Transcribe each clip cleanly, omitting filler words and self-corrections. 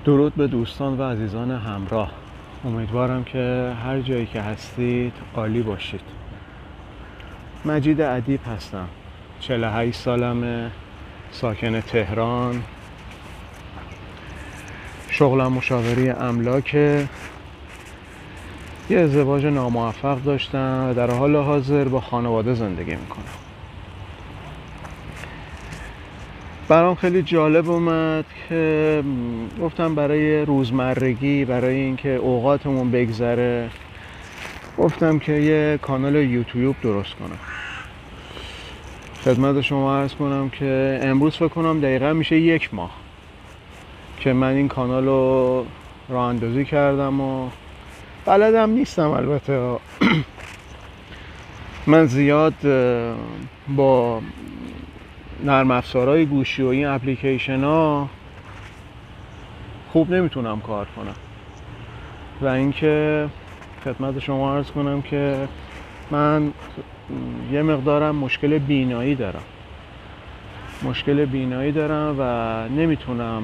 درود به دوستان و عزیزان همراه. امیدوارم که هر جایی که هستید عالی باشید. مجید ادیب هستم. 48 سالمه، ساکن تهران. شغلم مشاوره املاکه. یه ازدواج ناموفق داشتم و در حال حاضر با خانواده زندگی میکنم. برام خیلی جالب اومد که گفتم برای روزمرگی، برای اینکه اوقاتمون بگذره، گفتم که یه کانال یوتیوب درست کنم. خدمت شما عرض کنم که امروز فکر کنم دقیقا میشه 1 ماه که من این کانال رو راه اندازی کردم و بلدم نیستم البته. من زیاد با نرم افزارهای گوشی و این اپلیکیشن ها خوب نمیتونم کار کنم و اینکه خدمت شما عرض کنم که من یه مقدارم مشکل بینایی دارم و نمیتونم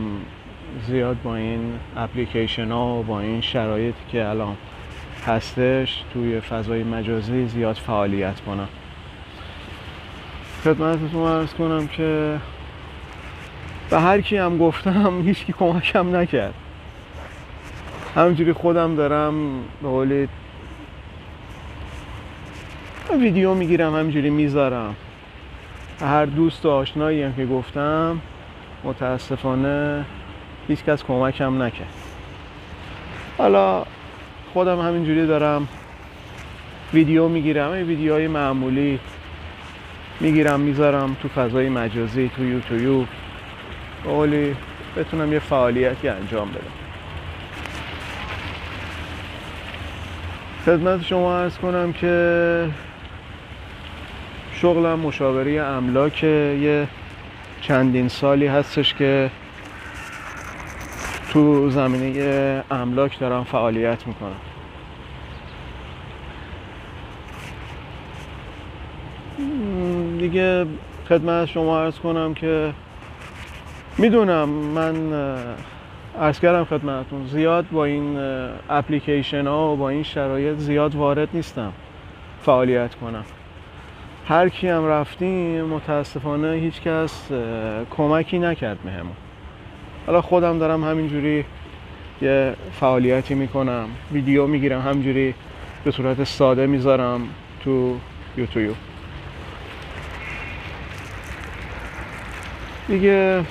زیاد با این اپلیکیشن ها و با این شرایطی که الان هستش توی فضای مجازی زیاد فعالیت کنم. خدمتتون عرض کنم که به هر کی هم گفتم هیچ کی کمکم نکرد. همینجوری خودم دارم به قولی ویدیو میگیرم، همینجوری میذارم. هر دوست و آشنایی هم که گفتم متاسفانه هیچ کس کمکم نکرد. حالا خودم همینجوری دارم ویدیو میگیرم، این ویدیوهای معمولی میگیرم میذارم تو فضای مجازی، تو یوتیوب، به قولی بتونم یه فعالیتی انجام بدم. خدمت شما عرض کنم که شغلم مشاوره املاکه. یه چندین سالی هستش که تو زمینه املاک دارم فعالیت میکنم. دیگه خدمت شما عرض کنم که میدونم من عرض کردم خدمتتون زیاد با این اپلیکیشن ها و با این شرایط زیاد وارد نیستم فعالیت کنم. هر کی هم رفتیم متاسفانه هیچ کس کمکی نکرد بهمون. حالا خودم دارم همینجوری یه فعالیتی میکنم، ویدیو میگیرم، همینجوری به صورت ساده میذارم تو یوتیوب. دیگه